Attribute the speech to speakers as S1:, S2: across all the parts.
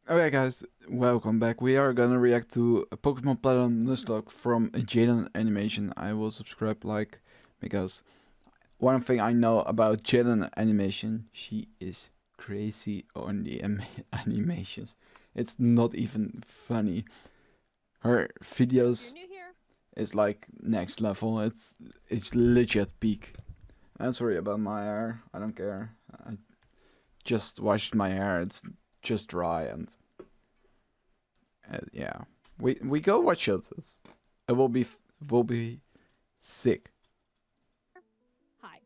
S1: Okay guys, welcome back. We are gonna react to a Pokemon Platinum Nuzlocke from Jaden Animation. I will subscribe because one thing I know about Jaden Animation, she is crazy on the animations. It's not even funny. Her videos is like next level. It's legit peak. I'm sorry about my hair. I don't care. I just washed my hair. It's just dry and yeah, we go watch it. It will be sick.
S2: Hi,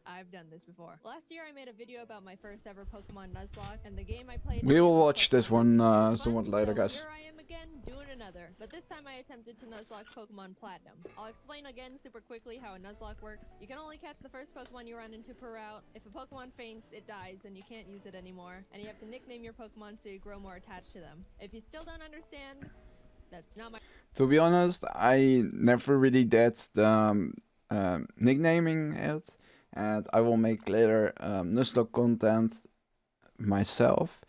S2: I've done this before. Last year I made a video about my first ever Pokemon Nuzlocke, and the game I played
S1: We will watch this one
S2: Pokemon
S1: somewhat later,
S2: so
S1: guys.
S2: here I am again, doing another. But this time I attempted to Nuzlocke Pokemon Platinum. I'll explain again super quickly how a Nuzlocke works. You can only catch the first Pokemon you run into per route. If a Pokemon faints, it dies and you can't use it anymore. And you have to nickname your Pokemon so you grow more attached to them. If you still don't understand, that's not my...
S1: To be honest, I never really did the nicknaming it, and I will make later Nuzlocke content myself,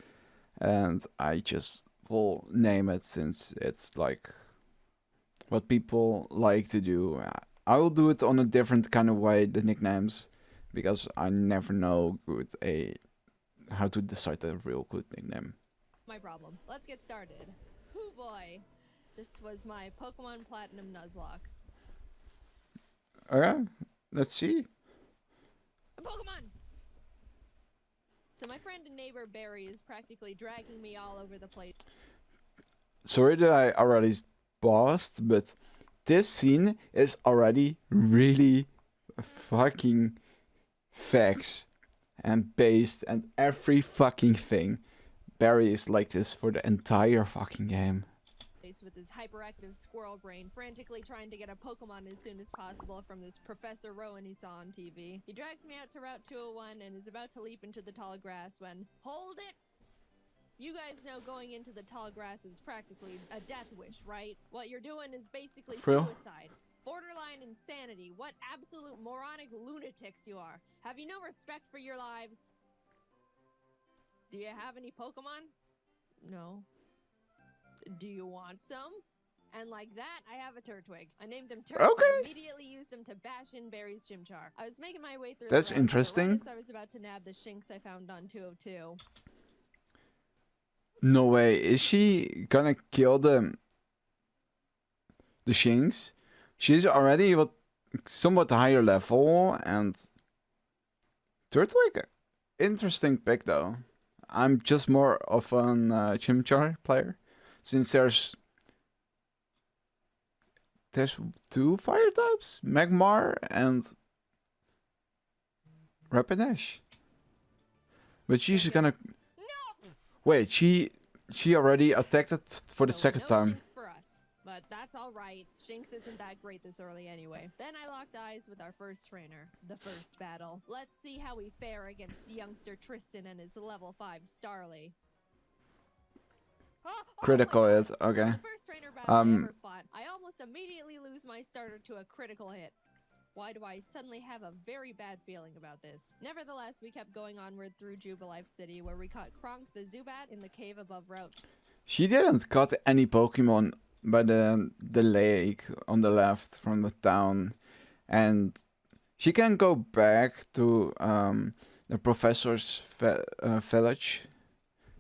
S1: and I just will name it since it's like what people like to do. I will do it on a different kind of way, the nicknames, because I never know how to decide a real good nickname.
S2: My problem. Let's get started. Hoo boy. This was my Pokemon Platinum Nuzlocke.
S1: Okay, let's see.
S2: Pokemon! So my friend and neighbor Barry is practically dragging me all over the place.
S1: Sorry that I already paused, but this scene is already really fucking facts and based and every fucking thing. Barry is like this for the entire fucking game.
S2: With his hyperactive squirrel brain, frantically trying to get a Pokemon as soon as possible from this Professor Rowan he saw on TV. He drags me out to Route 201 and is about to leap into the tall grass when... Hold it! You guys know going into the tall grass is practically a death wish, right? What you're doing is basically suicide. Borderline insanity. What absolute moronic lunatics you are. Have you no respect for your lives? Do you have any Pokemon? No. Do you want some? And like that, I have a Turtwig. I named him Turtle and immediately used him to bash in Barry's Chimchar. I was making my way through
S1: That's
S2: the route,
S1: interesting.
S2: right as I was about to nab the Shinx I found on 202.
S1: No way. Is she gonna kill the Shinx? She's already somewhat higher level and Turtwig. Interesting pick though. I'm just more of an Chimchar player. Since there's two fire types, Magmar and Rapidash. But she's gonna wait. She already attacked it for the second time.
S2: Shinx for us, but that's all right. Shinx isn't that great this early anyway. Then I locked eyes with our first trainer, the first battle. Let's see how we fare against youngster Tristan and his level 5 Starly.
S1: Critical hit, okay.
S2: So the first trainer battle I ever fought, I almost immediately lose my starter to a critical hit. Why do I suddenly have a very bad feeling about this? Nevertheless, we kept going onward through Jubilife City, where we caught Kronk the Zubat in the cave above Route.
S1: She didn't cut any Pokemon by the lake on the left from the town, and she can go back to the professor's village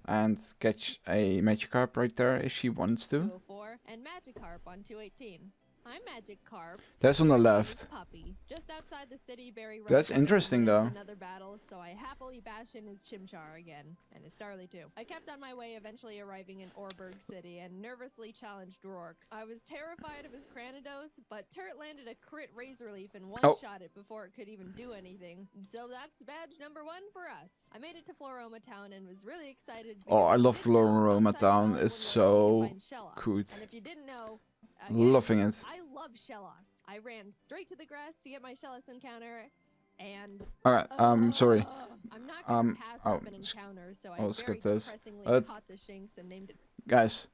S1: and catch a Magikarp right there if she wants to.
S2: 204 and Magikarp on 218. I'm Magikarp.
S1: That's on the left.
S2: Puppy. Just outside the city, Barry.
S1: That's interesting though.
S2: Another battle, so I happily bash in his Chimchar again, and his Starly too. I kept on my way, eventually arriving in Orberg City, and nervously challenged Rourke. I was terrified of his Cranidos, but Turt landed a crit Razor Leaf and one-shot it before it could even do anything. So that's badge number 1 for us. I made it to Floroma Town and was really excited.
S1: Oh, I love Floroma Town. It's so good.
S2: And if you didn't know,
S1: again, loving it.
S2: I love Shellos. I ran straight to the grass to get my Shellos encounter, and
S1: sorry.
S2: I'm not gonna pass up an encounter, so I very depressingly caught the Shinx and named it.
S1: Guys,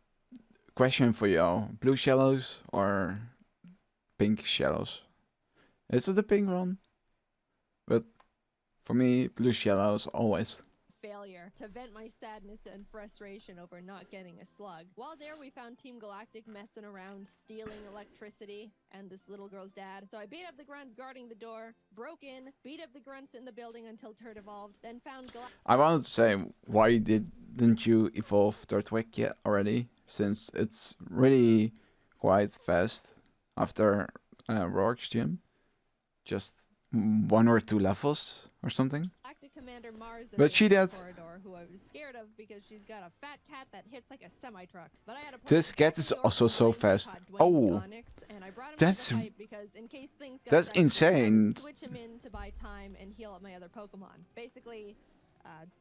S1: question for y'all: blue Shellos or pink Shellos? Is it the pink one? But for me, blue Shellos always.
S2: failure to vent my sadness and frustration over not getting a slug. While there, we found Team Galactic messing around, stealing electricity, and this little girl's dad. So I beat up the grunt guarding the door, broke in, beat up the grunts in the building until Turd evolved, then found
S1: I wanted to say, why didn't you evolve Turtwig yet already? Since it's really quite fast after Rourke's gym. Just 1 or 2 levels or something.
S2: Galactic Commander Mars
S1: But she did.
S2: Corridor, who I was scared of because she's got a fat cat that hits like a semi-truck. But I had a
S1: This cat is also so fast. Oh, that's insane.
S2: Switch him in to buy time and heal up my other Pokemon. Basically,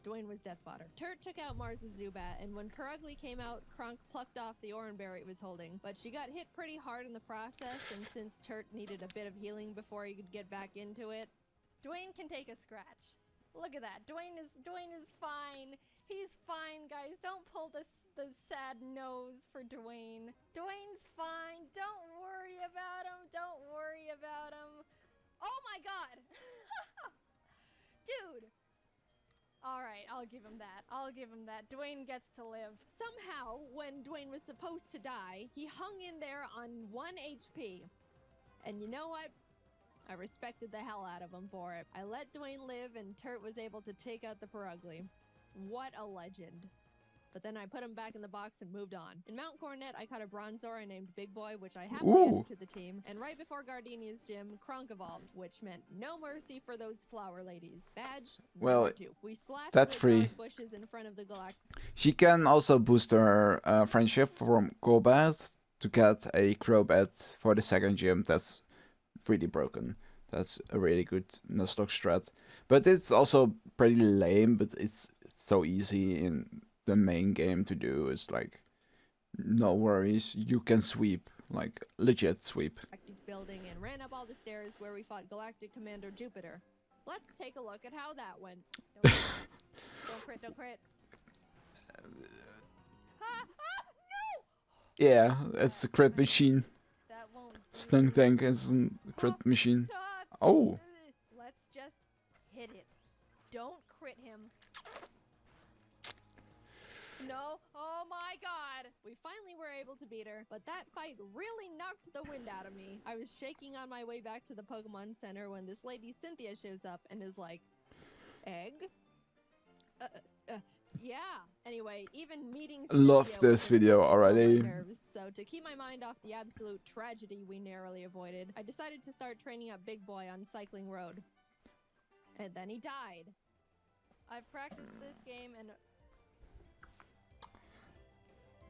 S2: Dwayne was death fodder. Turt took out Mars's Zubat, and when Perugly came out, Kronk plucked off the Oranberry it was holding. But she got hit pretty hard in the process, and since Turt needed a bit of healing before he could get back into it,
S3: Dwayne can take a scratch. Look at that. Dwayne is fine. He's fine, guys. Don't pull the sad nose for Dwayne. Dwayne's fine. Don't worry about him. Don't worry about him. Oh my god! Dude! Alright, I'll give him that. I'll give him that. Dwayne gets to live.
S2: somehow, when Dwayne was supposed to die, he hung in there on 1 HP. And you know what? I respected the hell out of him for it. I let Dwayne live, and Turt was able to take out the Perugly. What a legend. But then I put him back in the box and moved on. In Mount Coronet, I caught a Bronzor named Big Boy, which I happily added to the team. And right before Gardenia's gym, Kronk evolved, which meant no mercy for those flower ladies. Badge,
S1: well,
S2: we slashed
S1: that's
S2: the
S1: free.
S2: bushes in front of the Galactic.
S1: She can also boost her friendship from Golbat to get a Crobat for the second gym. That's really broken. That's a really good Nuzlocke strat. But it's also pretty lame, but it's so easy in the main game to do. It's like, no worries, you can sweep, like legit sweep.
S2: Building and ran up all the stairs where we fought Galactic Commander Jupiter. Let's take a look at how that went.
S3: Don't crit, don't crit. No!
S1: Yeah, it's a crit machine.
S3: That won't.
S1: Stung Tank is a crit machine. Oh!
S3: Let's just hit it. Don't crit him. No. Oh my god.
S2: We finally were able to beat her, but that fight really knocked the wind out of me. I was shaking on my way back to the Pokemon Center when this lady Cynthia shows up and is like, egg? Yeah. Anyway, even meeting
S1: Love
S2: Cynthia
S1: this video already.
S2: nerves, so to keep my mind off the absolute tragedy we narrowly avoided, I decided to start training up Big Boy on Cycling Road. And then he died.
S3: I've practiced this game and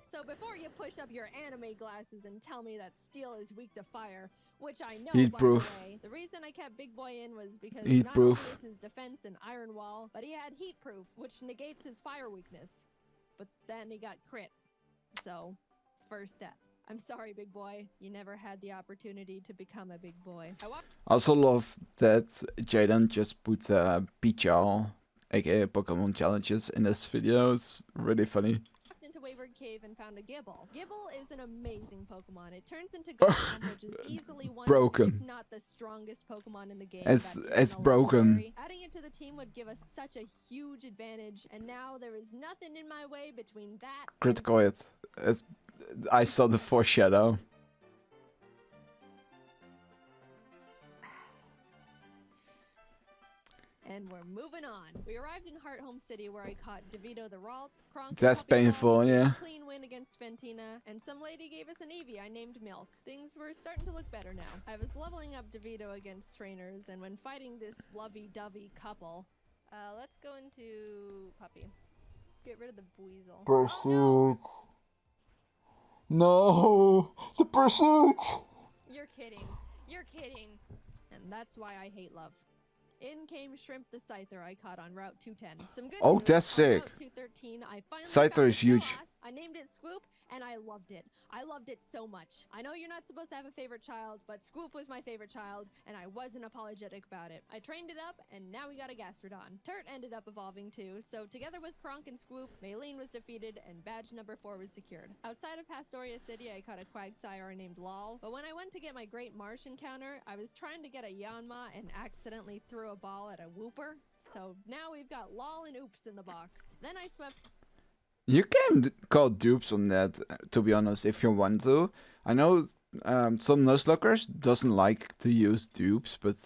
S2: So before you push up your anime glasses and tell me that steel is weak to fire, which I know,
S1: Heat
S2: by
S1: proof.
S2: the way, the reason I kept Big Boy in was because
S1: Heat
S2: not
S1: proof.
S2: only is his defense an iron wall, but he had heat proof, which negates his fire weakness. But then he got crit. So, first death. I'm sorry, Big Boy. You never had the opportunity to become a big boy.
S1: I also love that Jaden just put Pichal, aka Pokemon challenges, in this video. It's really funny.
S2: Into Wayward Cave and found a Gibble. Gibble is an amazing Pokemon. It turns into Gotham, which is easily one
S1: Broken.
S2: of, if not the strongest Pokemon in the game.
S1: It's
S2: that isn't a
S1: broken.
S2: legendary. Adding it to the team would give us such a huge advantage, and now there is nothing in my way between that
S1: Critical hit. I saw the foreshadow.
S2: and we're moving on. We arrived in Heart Home City where I caught DeVito the Ralts, Kronk the
S1: That's
S2: Puppy
S1: painful,
S2: Dog,
S1: yeah.
S2: clean win against Fantina, and some lady gave us an Eevee I named Milk. Things were starting to look better now. I was leveling up DeVito against trainers, and when fighting this lovey-dovey couple,
S3: let's go into Puppy. Get rid of the Buizel.
S1: Pursuit. No, the pursuit.
S3: You're kidding. You're kidding.
S2: and that's why I hate love. In came Shrimp the Scyther I caught on Route 210. Some good
S1: Oh,
S2: news.
S1: that's
S2: On
S1: sick.
S2: Route 213, I finally
S1: Scyther
S2: found
S1: is
S2: a
S1: huge.
S2: Killass. I named it Swoop, and I love loved it. I loved it so much. I know you're not supposed to have a favorite child, but Squoop was my favorite child, and I wasn't apologetic about it. I trained it up, and now we got a Gastrodon. Turt ended up evolving too, so together with Kronk and Squoop, Maylene was defeated, and badge number 4 was secured. Outside of Pastoria City, I caught a Quagsire named Lol, but when I went to get my Great Marsh encounter, I was trying to get a Yanma and accidentally threw a ball at a Wooper. So now we've got Lol and Oops in the box. Then I swept...
S1: You can call dupes on that, to be honest, if you want to. I know some Nuzlockers doesn't like to use dupes, but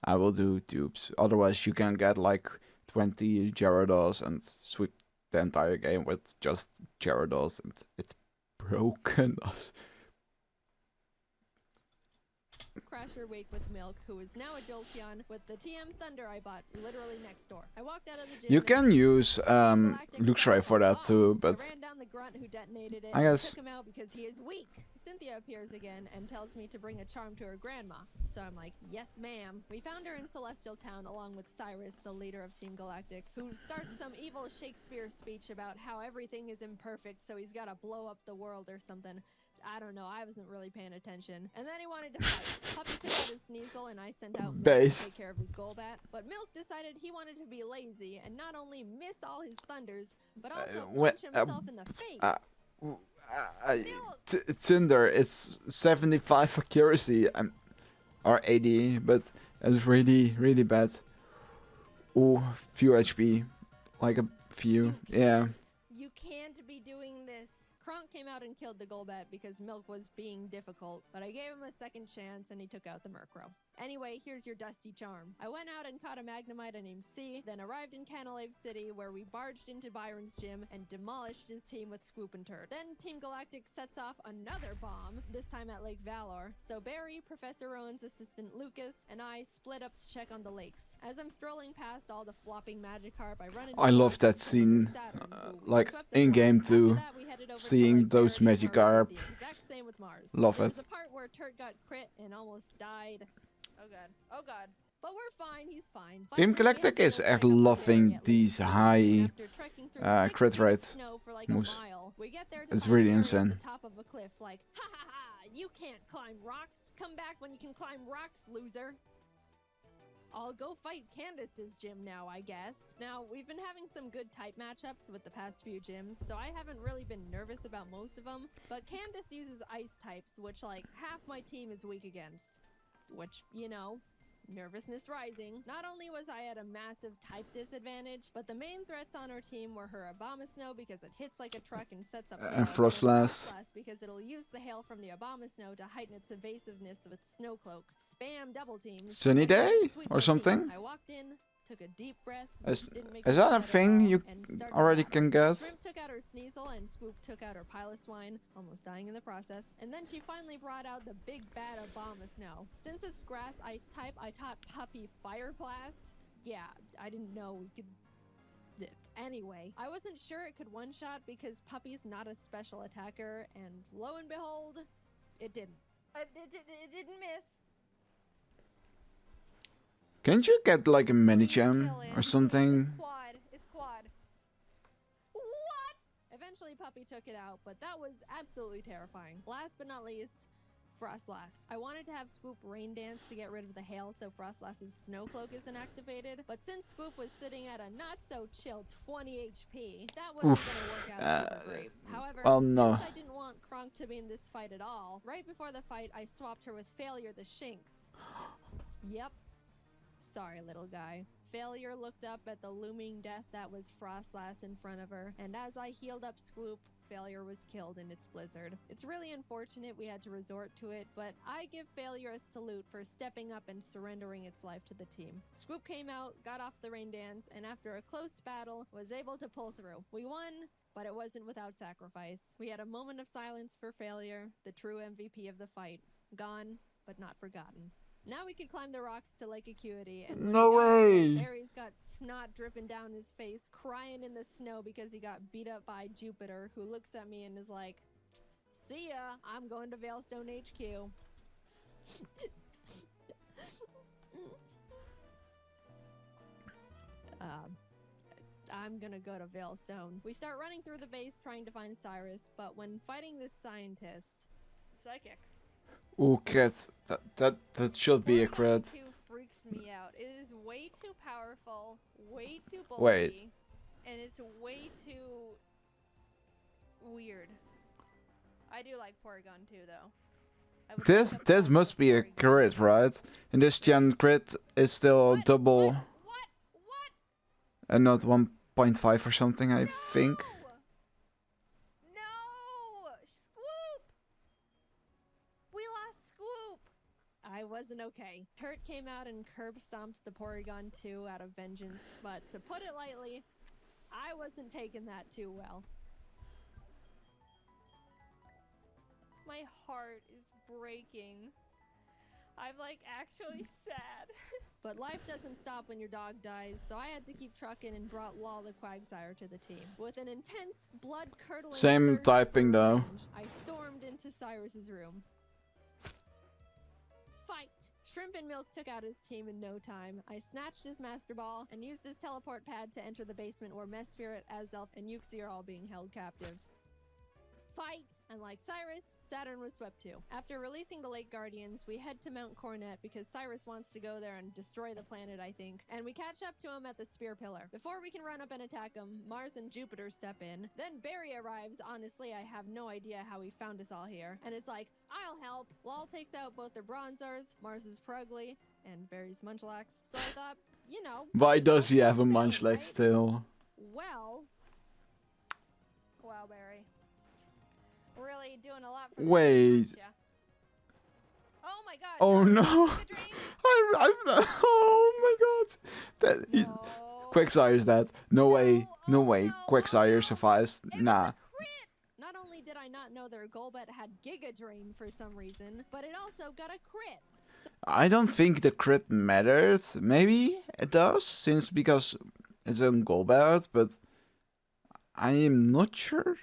S1: I will do dupes. Otherwise, you can get like 20 Gyarados and sweep the entire game with just Gyarados, and it's broken.
S2: Crasher Wake with Milk, who is now a Jolteon with the TM Thunder I bought literally next door. I walked out of the gym.
S1: You can use Luxray for that too, but
S2: I ran down the grunt who detonated it
S1: I guess
S2: and took him out because he is weak. Cynthia appears again and tells me to bring a charm to her grandma. So I'm like, yes ma'am. We found her in Celestial Town along with Cyrus, the leader of Team Galactic, who starts some evil Shakespeare speech about how everything is imperfect, so he's gotta blow up the world or something. I don't know, I wasn't really paying attention. And then he wanted to fight. Puppy took out his Sneasel and I sent out Milk to take care of his Golbat. But Milk decided he wanted to be lazy and not only miss all his thunders, but also punch himself in the face.
S1: Tinder, it's 75 accuracy, or 80, but it's really, really bad. Oh, few HP, like a few, yeah.
S3: You can't be doing this.
S2: Kronk came out and killed the Golbat because Milk was being difficult, but I gave him a second chance and he took out the Murkrow. Anyway, here's your Dusty Charm. I went out and caught a Magnemite named C, then arrived in Canalave City where we barged into Byron's gym and demolished his team with Squoop and Turd. Then Team Galactic sets off another bomb, this time at Lake Valor. So Barry, Professor Rowan's assistant Lucas, and I split up to check on the lakes. As I'm strolling past all the flopping Magikarp, I run into
S1: I love that scene, like in-game too, seeing those Magikarp. Love it.
S2: There's a part where Turd got crit and almost died. Oh god. Oh god. But we're fine, he's fine.
S1: Team Galactic is echt loving these high crit rate moves. It's really insane.
S2: Top of a cliff, like, ha ha ha, you can't climb rocks. Come back when you can climb rocks, loser. I'll go fight Candace's gym now, I guess. Now, we've been having some good type matchups with the past few gyms, so I haven't really been nervous about most of them. But Candace uses ice types, which, like, half my team is weak against. Which, you know, nervousness rising. Not only was I at a massive type disadvantage, but the main threats on our team were her Abomasnow because it hits like a truck and sets up
S1: and Frostlass
S2: because it'll use the hail from the Abomasnow to heighten its evasiveness with Snow Cloak. Spam double teams.
S1: Sunny Day or something?
S2: I walked in, took a deep breath.
S1: Is that a thing you already can get?
S2: Shrimp took out her Sneasel and Squoop took out her Piloswine, almost dying in the process. And then she finally brought out the big bad Abomasnow. Since it's grass ice type, I taught Puppy Fire Blast. Yeah, I didn't know we could... Anyway, I wasn't sure it could one-shot because Puppy's not a special attacker, and lo and behold, it didn't.
S3: It didn't miss.
S1: Can't you get like a mini gem or something?
S3: It's quad. What?
S2: Eventually Puppy took it out, but that was absolutely terrifying. Last but not least, Frostlass. I wanted to have Squoop Rain Dance to get rid of the hail so Frostlass's Snow Cloak isn't activated, but since Squoop was sitting at a not-so-chill 20 HP, that wasn't going to work out super great. However, since I didn't want Kronk to be in this fight at all, right before the fight I swapped her with Failure the Shinx. Yep. Sorry, little guy. Failure looked up at the looming death that was Frostlass in front of her, and as I healed up Squoop, Failure was killed in its blizzard. It's really unfortunate we had to resort to it, but I give Failure a salute for stepping up and surrendering its life to the team. Squoop came out, got off the rain dance, and after a close battle, was able to pull through. We won, but it wasn't without sacrifice. We had a moment of silence for Failure, the true MVP of the fight. Gone, but not forgotten. Now we could climb the rocks to Lake Acuity, and
S1: no way!
S2: Harry's got snot dripping down his face, crying in the snow because he got beat up by Jupiter, who looks at me and is like, "See ya, I'm going to Veilstone HQ." I'm gonna go to Veilstone. We start running through the base trying to find Cyrus, but when fighting this scientist...
S3: Psychic.
S1: Ooh, crit. That should be a
S3: Porygon
S1: crit.
S3: 2 freaks me out. It is way too powerful, way too bulky,
S1: Wait.
S3: and it's way too weird. I do like Porygon 2 though. I would like a
S1: This
S3: Porygon
S1: must be a
S3: Porygon.
S1: crit, right? In this gen, crit is still
S3: What?
S1: double
S3: What?
S1: and not 1.5 or something, I think.
S3: No! Scoop! We lost Scoop!
S2: I wasn't okay. Kurt came out and curb stomped the Porygon 2 out of vengeance, but to put it lightly, I wasn't taking that too well.
S3: My heart is breaking. I'm like actually sad.
S2: But life doesn't stop when your dog dies, so I had to keep trucking and brought Law the Quagsire to the team. With an intense, blood-curdling
S1: Same
S2: thirst
S1: typing,
S2: for
S1: though.
S2: revenge, I stormed into Cyrus's room. Fight! Shrimp and Milk took out his team in no time. I snatched his Master Ball and used his teleport pad to enter the basement where Mess Spirit, Azelf, and Uxie are all being held captive. Fight! And like Cyrus, Saturn was swept too. After releasing the Lake Guardians, we head to Mount Coronet because Cyrus wants to go there and destroy the planet, I think, and we catch up to him at the Spear Pillar. Before we can run up and attack him, Mars and Jupiter step in. Then Barry arrives. Honestly, I have no idea how he found us all here. And it's like, I'll help! Lol takes out both their Bronzors, Mars's Prugly, and Barry's Munchlax. So I thought, you know...
S1: Why does he have a
S2: Saturn,
S1: Munchlax
S2: right?
S1: still?
S2: Well...
S3: Wow, Barry. Really doing a lot for
S1: Wait.
S3: the team, oh my god.
S1: Oh no!
S3: Giga Drain?
S1: Oh my god! That
S3: No.
S1: Quagsire's dead. No way. No
S3: Oh
S1: way.
S3: no,
S1: Quagsire
S3: no.
S1: survives.
S3: It was
S1: Nah.
S3: a crit.
S2: Not only did I not know their Golbat had Giga Drain for some reason, but it also got a crit.
S1: I don't think the crit mattered. Maybe it does, because it's a Golbat, but I am not sure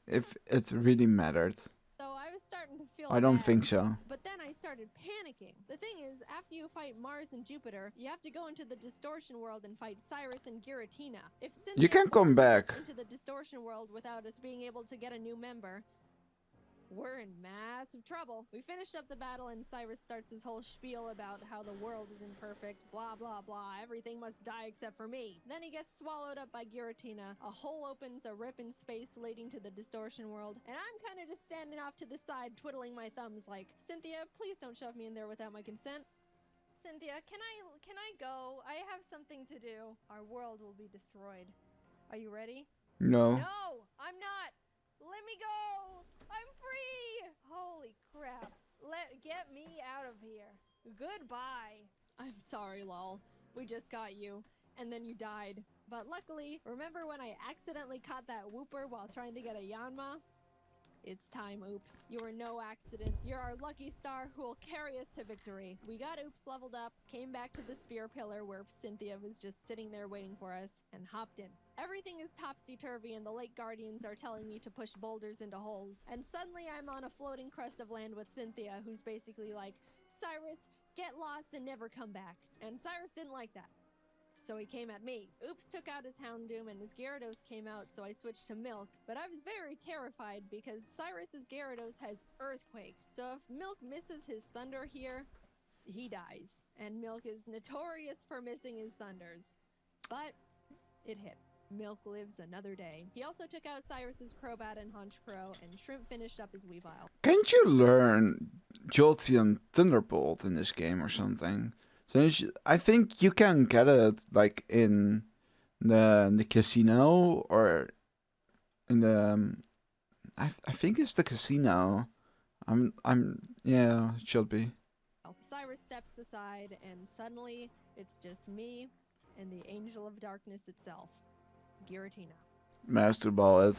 S1: if it really mattered.
S2: So I was starting to feel
S1: I don't
S2: bad,
S1: think so.
S2: But then I started panicking. The thing is, after you fight Mars and Jupiter, you have to go into the Distortion World and fight Cyrus and Giratina. If Cynthia
S1: You can come
S2: forces us
S1: back.
S2: into the Distortion World without us being able to get a new member, we're in massive trouble. We finished up the battle and Cyrus starts his whole spiel about how the world is imperfect, blah blah blah, everything must die except for me. Then he gets swallowed up by Giratina, a hole opens, a rip in space leading to the Distortion World, and I'm kinda just standing off to the side twiddling my thumbs like, Cynthia, please don't shove me in there without my consent.
S3: Cynthia, can I go? I have something to do. Our world will be destroyed. Are you ready?
S1: No.
S3: No, I'm not. Let me go. I'm free. Holy crap. Get me out of here. Goodbye.
S2: I'm sorry, lol. We just got you, and then you died. But luckily, remember when I accidentally caught that Wooper while trying to get a Yanma? It's time, Oops. You are no accident. You're our lucky star who will carry us to victory. We got Oops leveled up, came back to the Spear Pillar where Cynthia was just sitting there waiting for us, and hopped in. Everything is topsy-turvy and the Lake Guardians are telling me to push boulders into holes. And suddenly I'm on a floating crest of land with Cynthia, who's basically like, Cyrus, get lost and never come back. And Cyrus didn't like that. So he came at me. Oops took out his Houndoom and his Gyarados came out, so I switched to Milk. But I was very terrified because Cyrus's Gyarados has Earthquake. So if Milk misses his Thunder here, he dies. And Milk is notorious for missing his Thunders. But it hit. Milk lives another day. He also took out Cyrus's Crobat and Honchkrow, and Shrimp finished up his Weavile.
S1: Can't you learn Jolteon Thunderbolt in this game or something? So I think you can get it like in the casino or in the I think it's the casino. Yeah, it should be.
S2: Cyrus steps aside and suddenly it's just me and the Angel of Darkness itself, Giratina.
S1: Master Ball it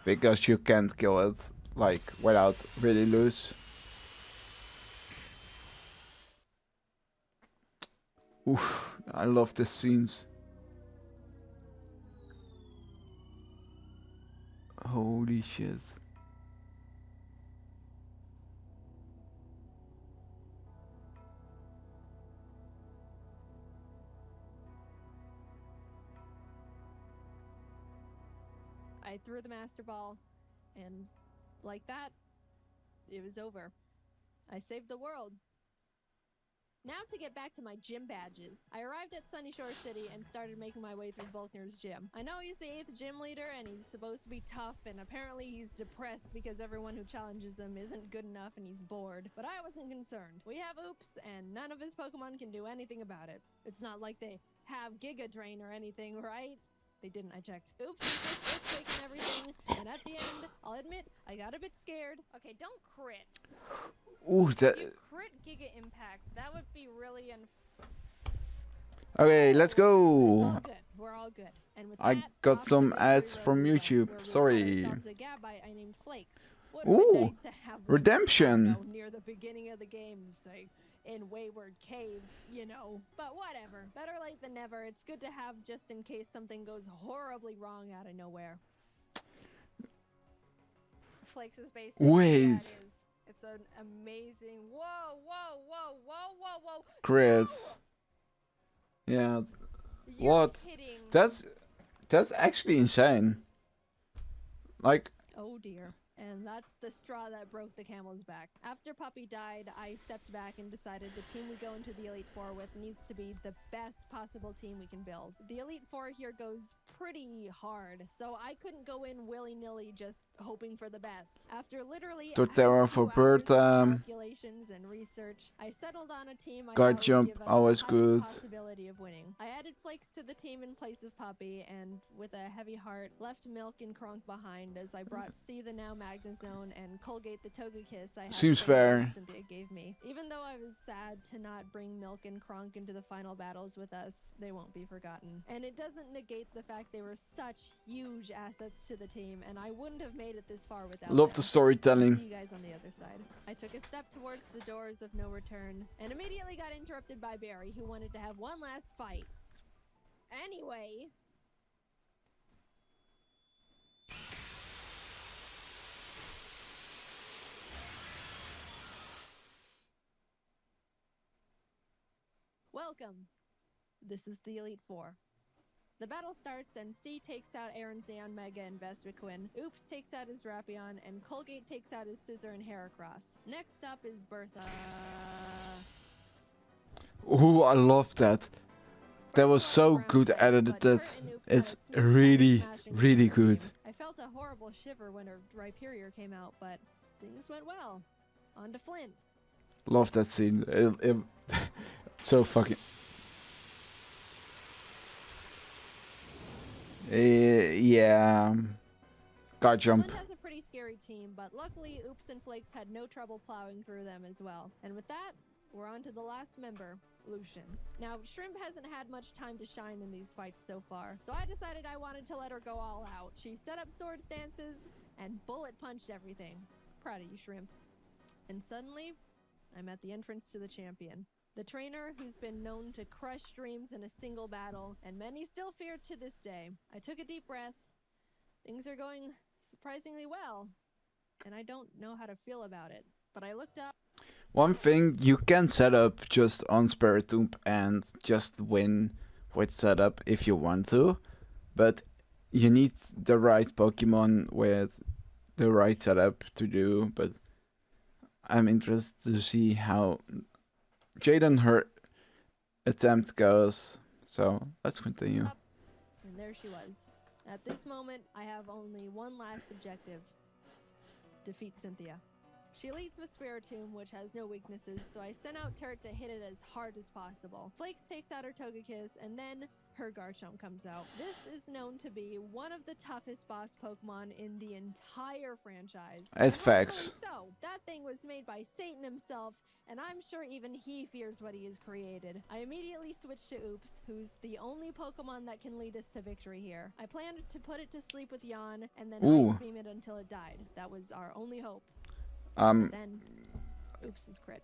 S1: because you can't kill it like without really lose. Oof, I love these scenes. Holy shit.
S2: I threw the Master Ball, and like that, it was over. I saved the world. Now to get back to my gym badges. I arrived at Sunny Shore City and started making my way through Volkner's gym. I know he's the 8th gym leader and he's supposed to be tough, and apparently he's depressed because everyone who challenges him isn't good enough and he's bored. But I wasn't concerned. We have Oops, and none of his Pokemon can do anything about it. It's not like they have Giga Drain or anything, right? They didn't, I checked. Oops, was just earthquake and everything, and at the end, I'll admit, I got a bit scared.
S3: Okay, don't crit.
S1: Ooh, that.
S3: If you crit Giga Impact, that would be really
S1: Okay, let's
S2: It's
S1: go.
S2: all good. We're all good. And with
S1: I
S2: that,
S1: got
S2: off to
S1: some
S2: Victory
S1: ads
S2: Road
S1: from
S2: we went,
S1: YouTube.
S2: where we
S1: Sorry.
S2: caught ourselves a Gabite I named Flakes. Would've been
S1: Ooh,
S2: nice to have one,
S1: redemption.
S2: you know, near the beginning of the game, say, in Wayward Cave, you know. But whatever. Better late than never. It's good to have just in case something goes horribly wrong out of nowhere.
S3: Flakes is basically what
S1: Wait.
S3: that is. It's an amazing. Whoa, whoa, whoa, whoa, whoa, whoa.
S1: Crit.
S3: No!
S1: Yeah.
S3: You're
S1: What?
S3: kidding.
S1: That's actually insane. Like,
S2: Oh dear. And that's the straw that broke the camel's back. After Puppy died, I stepped back and decided the team we go into the Elite Four with needs to be the best possible team we can build. The Elite Four here goes pretty hard, so I couldn't go in willy-nilly just hoping for the best. After literally
S1: Torterra
S2: a
S1: for
S2: few hours of
S1: Bertha.
S2: calculations and research, I settled on a team I
S1: Guard
S2: thought
S1: jump,
S2: would give us
S1: always
S2: the
S1: good.
S2: highest possibility of winning. I added Flakes to the team in place of Puppy, and with a heavy heart, left Milk and Kronk behind as I brought C the now Magnezone and Colgate the Togekiss I had
S1: Seems
S2: from the
S1: fair.
S2: medicine it gave me. Even though I was sad to not bring Milk and Kronk into the final battles with us, they won't be forgotten. And it doesn't negate the fact they were such huge assets to the team, and I wouldn't have made it this far without
S1: love
S2: them.
S1: the
S2: See
S1: storytelling.
S2: you guys on the other side. I took a step towards the doors of no return and immediately got interrupted by Barry, who wanted to have one last fight. Anyway. Welcome. This is the Elite Four. The battle starts and C takes out Aaron Zeon Mega and Vespiquen, Oops takes out his Rapion, and Colgate takes out his Scizor and Heracross. Next up is Bertha.
S1: Ooh, I love that. That was so good edited. That it's really, really good.
S2: I felt a horrible shiver when her Rhyperior came out, but things went well. On to Flint.
S1: Love that scene. So fucking. Yeah. Guard jump.
S2: Flint has a pretty scary team, but luckily Oops and Flakes had no trouble plowing through them as well. And with that, we're on to the last member, Lucian. Now, Shrimp hasn't had much time to shine in these fights so far, so I decided I wanted to let her go all out. She set up sword stances and bullet punched everything. Proud of you, Shrimp. And suddenly, I'm at the entrance to the champion. The trainer who's been known to crush dreams in a single battle, and many still fear to this day. I took a deep breath. Things are going surprisingly well, and I don't know how to feel about it. But I looked up.
S1: One thing, you can set up just on Spiritomb and just win with setup if you want to, but you need the right Pokemon with the right setup to do. But I'm interested to see how Jaden her attempt goes, so let's continue.
S2: And there she was. At this moment, I have only one last objective. Defeat Cynthia. She leads with Spiritomb, which has no weaknesses, so I sent out Turt to hit it as hard as possible. Flakes takes out her Togekiss, and then her Garchomp comes out. This is known to be one of the toughest boss Pokemon in the entire franchise.
S1: It's
S2: And
S1: facts.
S2: rightfully so. That thing was made by Satan himself, and I'm sure even he fears what he has created. I immediately switched to Oops, who's the only Pokemon that can lead us to victory here. I planned to put it to sleep with Yawn, and then
S1: Ooh.
S2: Ice Beam it until it died. That was our only hope. Then, Oops was crit.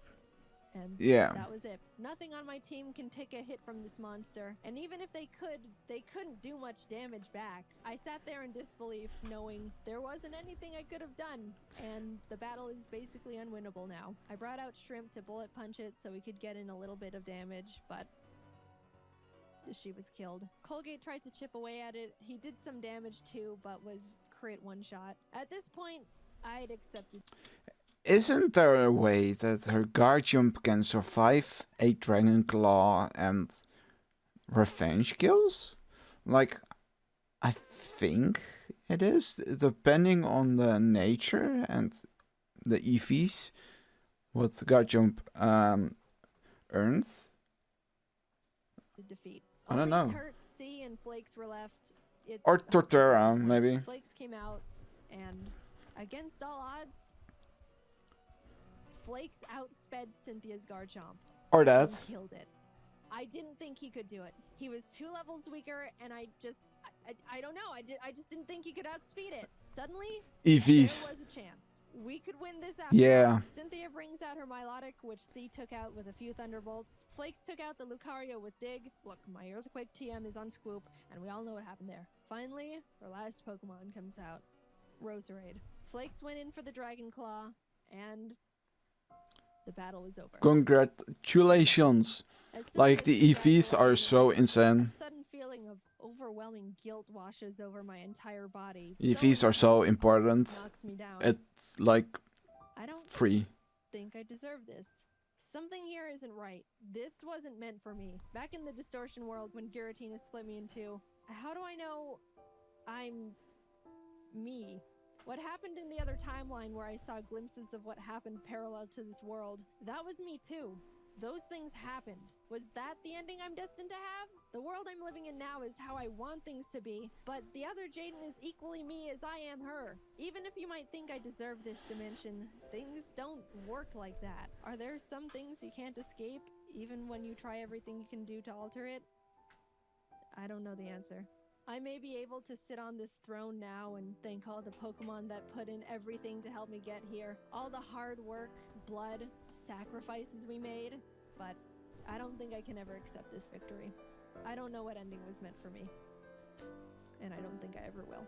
S2: And
S1: Yeah.
S2: that was it. Nothing on my team can take a hit from this monster. And even if they could, they couldn't do much damage back. I sat there in disbelief, knowing there wasn't anything I could have done. And the battle is basically unwinnable now. I brought out Shrimp to bullet punch it so we could get in a little bit of damage, but she was killed. Colgate tried to chip away at it. He did some damage too, but was crit one shot. At this point, I'd accepted.
S1: Isn't there a way that her guard jump can survive a dragon claw and revenge kills? Like, I think it is, depending on the nature and the EVs, what guard jump earns.
S2: Defeat.
S1: I don't
S2: Only
S1: know.
S2: Turt, C, and Flakes were left. It's
S1: Or
S2: hard to say at
S1: Torterra,
S2: this point.
S1: maybe.
S2: Flakes came out, and against all odds, Flakes outsped Cynthia's Garchomp.
S1: Or that.
S2: And killed it. I didn't think he could do it. He was 2 levels weaker, and I don't know. I just didn't think he could outspeed it. Suddenly, there
S1: EVs.
S2: was a chance. We could win this after
S1: Yeah.
S2: all. Cynthia brings out her Milotic, which C took out with a few Thunderbolts. Flakes took out the Lucario with Dig. Look, my Earthquake TM is on Scoop, and we all know what happened there. Finally, our last Pokemon comes out. Roserade. Flakes went in for the Dragon Claw, and the battle was over.
S1: Congratulations.
S2: As soon
S1: Like,
S2: as
S1: the
S2: we
S1: EVs
S2: got
S1: are
S2: going,
S1: so
S2: a
S1: insane.
S2: sudden feeling of overwhelming guilt washes over my entire body.
S1: EVs are so
S2: intense, it
S1: important.
S2: almost knocks me down.
S1: It's like
S2: I don't
S1: free.
S2: think I deserve this. Something here isn't right. This wasn't meant for me. Back in the distortion world when Giratina split me in 2, how do I know I'm me? What happened in the other timeline where I saw glimpses of what happened parallel to this world, that was me too. Those things happened. Was that the ending I'm destined to have? The world I'm living in now is how I want things to be, but the other Jaden is equally me as I am her. Even if you might think I deserve this dimension, things don't work like that. Are there some things you can't escape, even when you try everything you can do to alter it? I don't know the answer. I may be able to sit on this throne now and thank all the Pokemon that put in everything to help me get here. All the hard work, blood, sacrifices we made, but I don't think I can ever accept this victory. I don't know what ending was meant for me, and I don't think I ever will.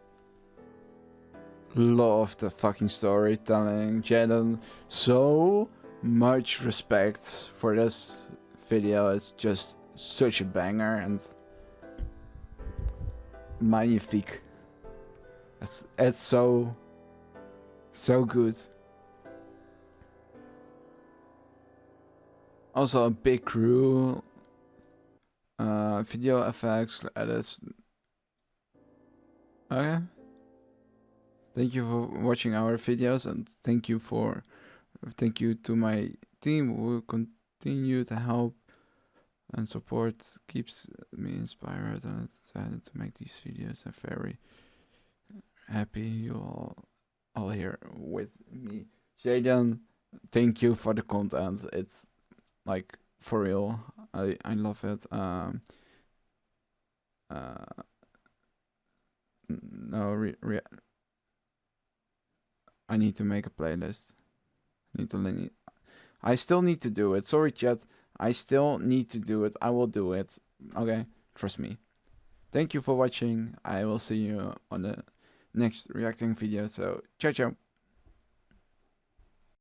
S1: Love the fucking storytelling, Jaden. So much respect for this video. It's just such a banger and magnifique. It's so good. Also a big crew. Video effects, edits. Okay. Thank you for watching our videos, and thank you to my team who will continue to help and support. Keeps me inspired and excited to make these videos. I'm very happy you all here with me. Jaden, thank you for the content. It's like for real. I love it. No, I need to make a playlist. I still need to do it. Sorry, chat. I still need to do it. I will do it. Okay, trust me. Thank you for watching. I will see you on the next reacting video. So, ciao, ciao.